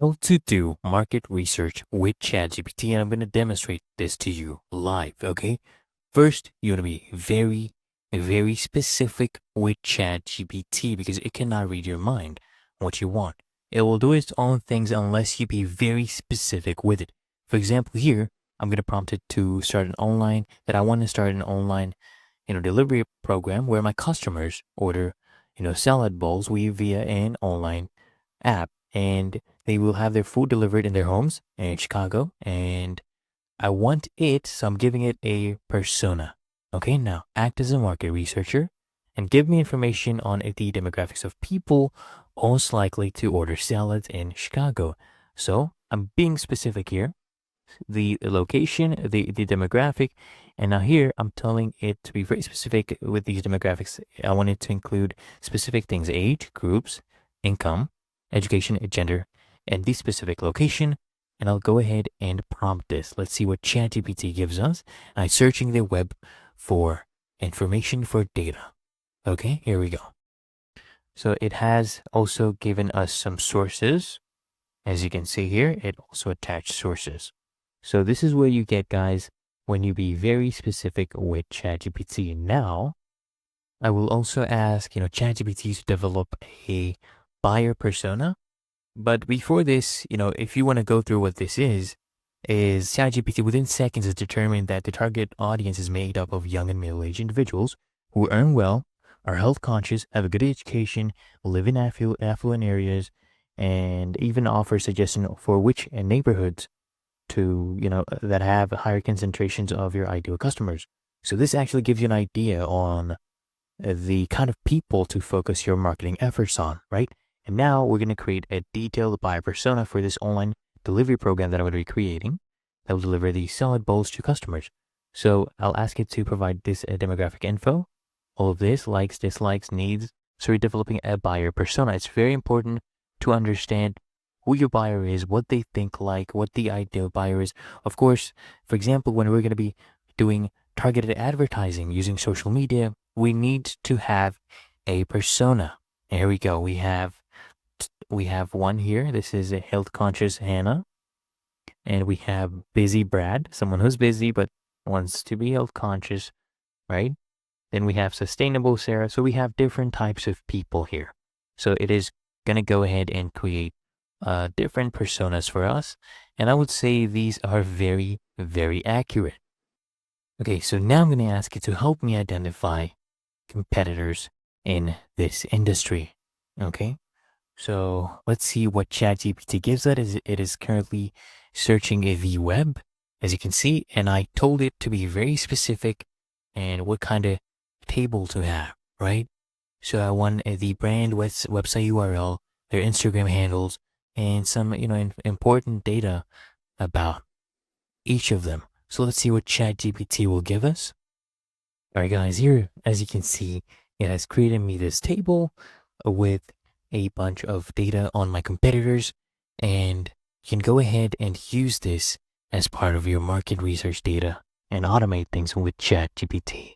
How to do market research with ChatGPT, and I'm going to demonstrate this to you live, okay? First, you want to be very specific with ChatGPT because it cannot read your mind what you want. It will do its own things unless you be very specific with it. For example, here, I'm going to prompt it to start I want to start an online, delivery program where my customers order, salad bowls via an online app, and they will have their food delivered in their homes in Chicago. And I want it, so I'm giving it a persona. Okay, now act as a market researcher and give me information on the demographics of people most likely to order salads in Chicago. So I'm being specific here, the location, the demographic. And now here I'm telling it to be very specific with these demographics. I want it to include specific things: age, groups, income, education, gender, and the specific location. And I'll go ahead and prompt this. Let's see what ChatGPT gives us. I'm searching the web for information for data. Okay, here we go. So it has also given us some sources. As you can see here, it also attached sources. So this is what you get, guys, when you be very specific with ChatGPT. Now, I will also ask, ChatGPT to develop a buyer persona. But before this, if you want to go through what this is ChatGPT within seconds has determined that the target audience is made up of young and middle-aged individuals who earn well, are health conscious, have a good education, live in affluent areas, and even offer suggestions for which neighborhoods to, that have higher concentrations of your ideal customers. So this actually gives you an idea on the kind of people to focus your marketing efforts on, right? And now we're going to create a detailed buyer persona for this online delivery program that I'm going to be creating that will deliver these salad bowls to customers. So I'll ask it to provide this demographic info, all of this, likes, dislikes, needs. So we're developing a buyer persona. It's very important to understand who your buyer is, what they think like, what the ideal buyer is. Of course, for example, when we're going to be doing targeted advertising using social media, we need to have a persona. Here we go. We have one here. This is a health conscious Hannah. And we have busy Brad, someone who's busy but wants to be health conscious, right? Then we have sustainable Sarah. So we have different types of people here. So it is going to go ahead and create different personas for us. And I would say these are very accurate. Okay, so now I'm going to ask it to help me identify competitors in this industry. Okay, so let's see what ChatGPT gives us. It is currently searching the web, as you can see, and I told it to be very specific and what kind of table to have, right? So I want the brand website URL, their Instagram handles, and some important data about each of them. So let's see what ChatGPT will give us. All right, guys, here, as you can see, it has created me this table with a bunch of data on my competitors, and you can go ahead and use this as part of your market research data and automate things with ChatGPT.